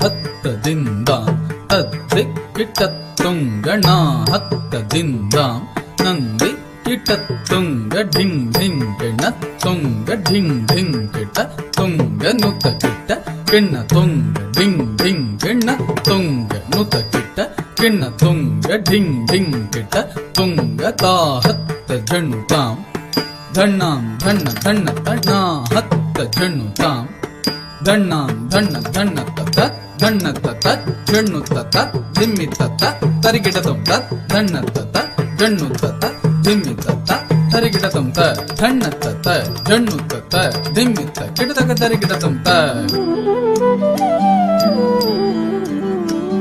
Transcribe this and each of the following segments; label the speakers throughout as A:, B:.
A: ಹತ್ತದಿಂದಾಂ ತದ್ದಿಕ್ಕಿಟತ್ತುಂಗಣ ಹತ್ತದಿಂದಾಂ ನಂದಿ ಕಿಟತ್ತುಂಗ ಢಿಂಗ್ ಢಿಂಗ್ ಕಿಣ ತುಂಗ ಢಿಂಗ್ ಢಿಂಗ್ ಕಿಟ ತುಂಗ ನುತ ಕಿಟ ಕಿಣ್ಣ ತುಂಗ ಢಿಂಗ್ ಢಿಂಗ್ ಕಿಣ್ಣ ತುಂಗ ನುತ ಕಿಟ ಕಿಣ್ಣ ತುಂಗ ಢಿಂಗ್ ಢಿಂಗ್ ಕಿಟ ತುಂಗ ತಾಹತ್ತ ಜಣ್ಣುತಾಂ ಧಣ್ಣಾಂ ಧಣ್ಣ ಧಣ್ಣ ತಣ್ಣ ಹತ್ತ ಜಣ್ಣುತಾಂ ಧಣ್ಣಾಂ ಧಣ್ಣ ಧಣ್ಣ ತತ ಧಣ್ಣ ತತ ಜಣ್ಣು ತತ ದಿಮ್ಮಿ ತತ ತರಿಗಿಡದಂ ತತ್ ಧಣ್ಣ ತತ ಜಣ್ಣು ತತ ದಿಮ್ಮಿ ತತ ತರಿಗಿಡದಂ ತ ಧಣ್ಣ ತತ ಜಣ್ಣು ತತ ದಿಮ್ಮಿ ತ ಕಿಡದಗ ತರಿಗಿಡದಂ ತ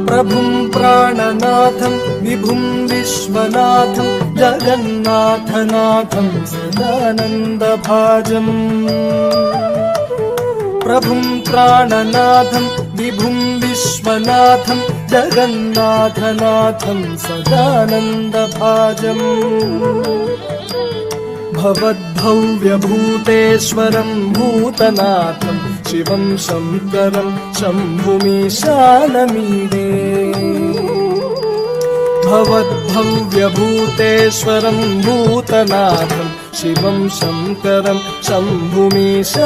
B: प्रभुं प्राणनाथं विभुं विश्वनाथं जगन्नाथनाथं सदानन्दभाजम् प्रभुं प्राणनाथं विभुं विश्वनाथं जगन्नाथनाथं सदानन्दभाजम् भवद्भव्यभूतेश्वरं भूतनाथं शिवं शङ्करं शम्भुमीशानमीडे भवद्भव्यभूतेश्वरं भूतनाथं शिवं शङ्करं शम्भुमीशानमीडे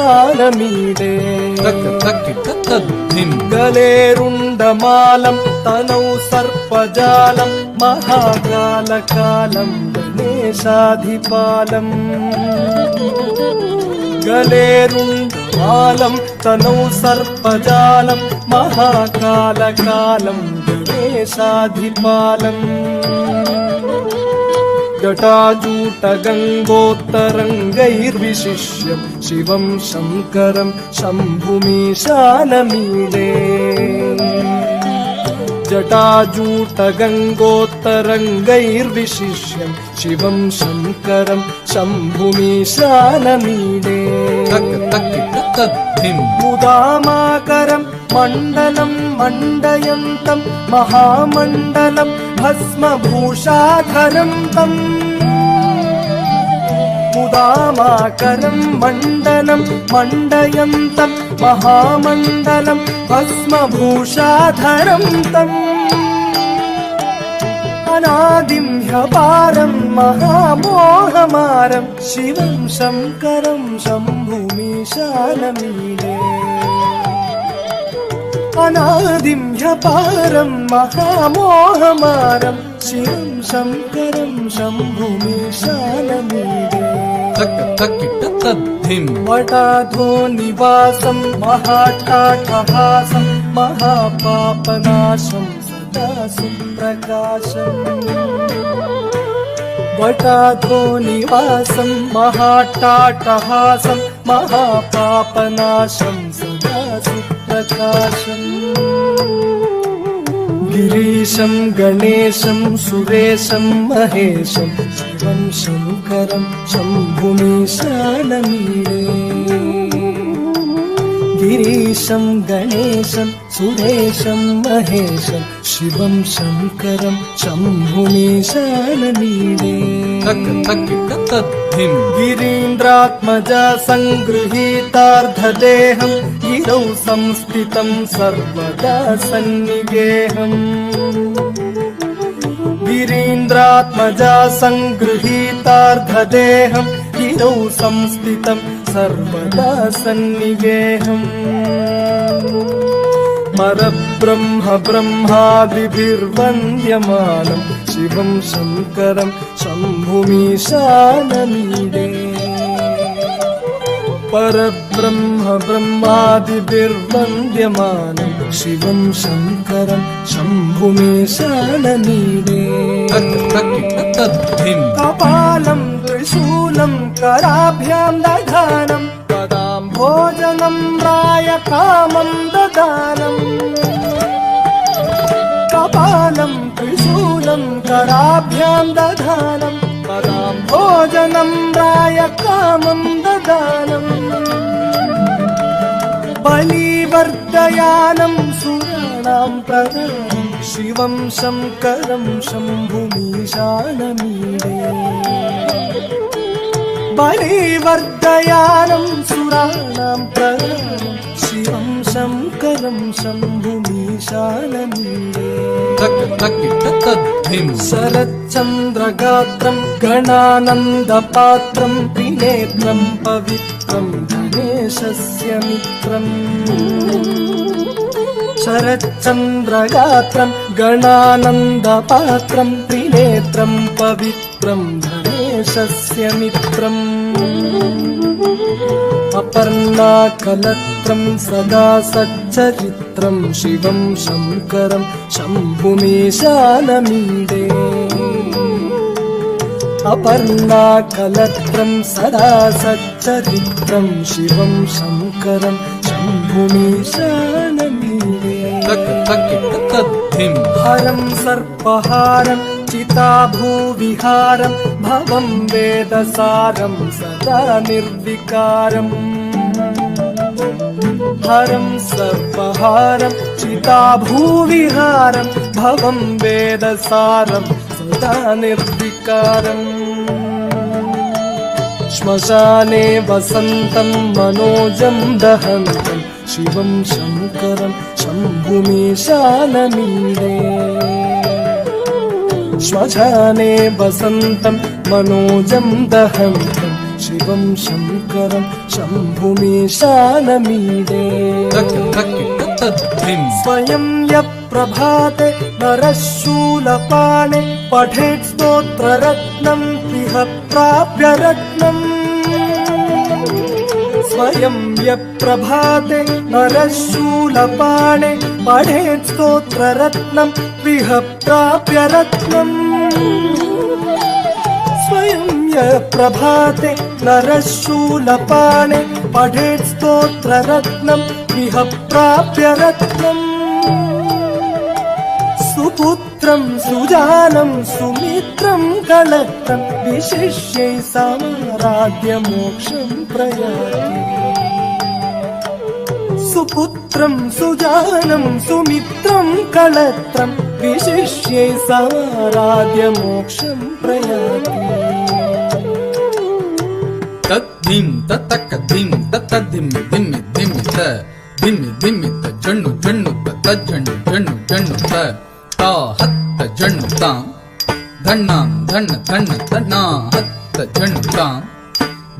B: गलेरुण्डमालं तनौ सर्पजालं महाकालकालं गणेशाधिपालम् गलेरुण्डमालं तनौ सर्पजालं महाकालकालं गणेशाधिपालम् जटाजूटगङ्गोत्तरङ्गैर्विशिष्यं शिवं शङ्करं शम्भुमीशानमीडे जटाजूटगङ्गोत्तरङ्गैर्विशिष्यं शिवं शङ्करं शम्भुमीशानमीडे मुदामाकरं मण्डलं मण्डयन्तं महामण्डलं भस्मभूषाधरं तम् मुदामाकरं मण्डलं मण्डयन्तं महामण्डलं भस्मभूषाधरं तम् अनादिं ह्यपारं महामोहमारं शिवं शङ्करं शम्भुमीशानमीडे अनादिं ह्यपारं महामोहमारं शिवं शङ्करं शम्भुमीशानमीडे वटाधो निवासं महाट्टाटहासं महापापनाशं सदा सुप्रकाशम् वटाधो निवासं महाट्टाटहासं महापापनाशं सदा सुप्रकाशम् गिरीशं गणेशं सुरेशं महेशं शिवं शङ्करं शम्भुमीशानमीडे गिरीशं गणेशं सुरेशं महेशं शिवं शङ्करं शम्भुमीशानमीडे गिरीन्द्रात्मजा सङ्गृहीतार्धदेहं गिरौ संस्थितं सर्वदा सन्निगेहम् गिरीन्द्रात्मजा सङ्गृहीतार्धदेहं गिरौ संस्थितं सर्वदा सन्निगेहम् परब्रह्म ब्रह्मादिभिर्वन्द्यमानं शिवं शङ्करं शम्भुमीशानमीडे परब्रह्म ब्रह्मादिभिर्वन्द्यमानं शिवं शङ्करं शम्भुमीशानमीडे कपालं त्रिशूलं कराभ्यां दधानं ददां भोजनं रायकामं ददानम् कपालं त्रिशूलं कराभ्यां दधानं ददां भोजनं रायकामं ददानम् बलिवर्धयानं सुराणां प्रदानं शिवं शङ्करं शम्भुमीशानमीडे बलिवर्धयानं सुराणां प्रदानं शिवं शङ्करं शम्भुमीशानमीडे शरच्चन्द्रगात्रं गणानन्दपात्रं त्रिनेत्रं पवित्रं गणेशस्य मित्रम् शरच्चन्द्रगात्रं गणानन्दपात्रं त्रिनेत्रं पवित्रं गणेशस्य मित्रम् अपर्णाकलत्रं सदा सच्चरित्रं शिवं शङ्करं शम्भुमीशानमीडे अपर्णाकलत्रं सदा सच्चरित्रं शिवं शङ्करं शम्भुमीशानमीडे हरं सर्पहारं चिताभूविहारं भवं वेदसारं सदा निर्विकारम् हरं सर्पहारं चिताभूविहारं भवं वेदसारं सदा निर्विकारम् श्मशाने वसन्तं मनोजं दहन्तं शिवं शङ्करं शम्भुमीशानमीडे श्मशाने वसन्तं मनोजं दहन्तं शिवं शङ्करं शम्भुमीशानमीडे स्वयं यः प्रभाते नरः शूलपाणे पठेत् स्तोत्ररत्नं इह प्राप्य रत्नम् स्वयं यः प्रभाते नरः शूलपाणे पठेत् स्तोत्ररत्नं इह प्राप्य रत्नम् स्वयं यः प्रभाते नरः शूलपाणे पठेत् स्तोत्ररत्नं इह प्राप्य रत्नम् सुपुत्रं सुजानं सुमित्रं कलत्रं विशिष्यै समाराध्य मोक्षं प्रयाति सुपुत्रं सुजानं सुमित्रं कलत्रं विशिष्यै समाराध्य मोक्षं प्रयाति
A: तद्धिं ततकधिं ततद्धिं धिं धिं त धिं धिं त जण्णु जण्णु तज्जण्णु जण्णु जण्णु त ता हत्त जण्णु तां धन्नां धन्न धन्न तन्ना हत्त जण्णु तां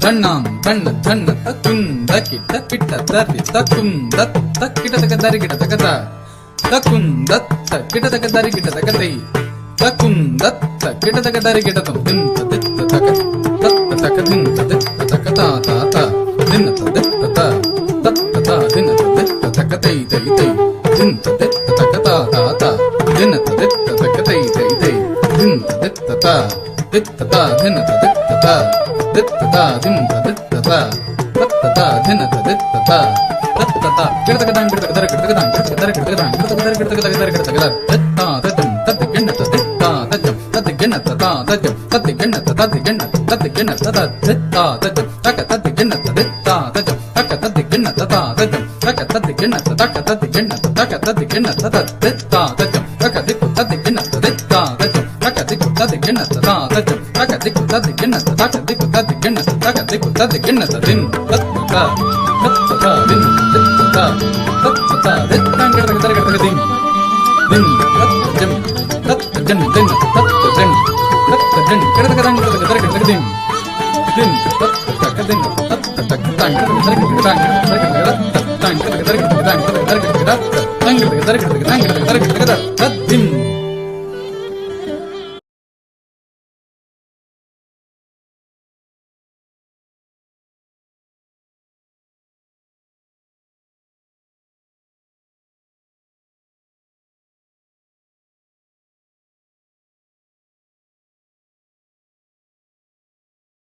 A: धन्नां धन्न धन्न तकुन्द किट किट दरि तकुन्द तकिट तक दरि किट तकत तकुन्द तकिट तक दरि किट तकतै तकुन्द तकिट तक दरि किट तं दिं तदित तक तत् तक दिं तदित तक ता ता ता दिन तदित ता तत् ता दिन तदित तक तै तै तै दिन तदित तक ता ता ता दिन तदित तक तै तै तै दिन तदित ता दित ता दिन तदित ता दित ता दिन तदित ता तत् ता दिन तदित ता तत् ता किडतक दां किडतक दर किडतक दां किडतक दर किडतक दां किडतक दर किडतक दर किडतक दर तत् ता तत् तत् गिन्न तदित ता तत् तत् गिन्न ता तत् तत् गिन्न तत् गिन्न तत् गिन्न तत् तत् ता तत् तक तत् गिन्न तदित ता तत् तक तत् गिन्न ता तत् तक तत् गिन्न तक तत् गिन्न तक तत् गिन्न तत् ता तत् तक दिक् तत् गिन्न तदित ता तत् तक दिक् तत् गिन्न ता तत् तक दिक् तत् गिन्न तक दिक् तत् गिन्न तक दिक् तत् गिन्न तदिन् तत् ता तत् ता दिन तत् ता दित् तां किडतक दर किडतक दिं दिन तत् जं तत् जन् दिन तत् जन् किडतक दां किडतक दर किडतक दिं दिन तत् तक दिन तत् तक तां किडतक दर किडतक दां किडतक दर किडतक तां किडतक दर किडतक दां किडतक दर किडतक तां किडतक दर किडतक दां किडतक दर किडतक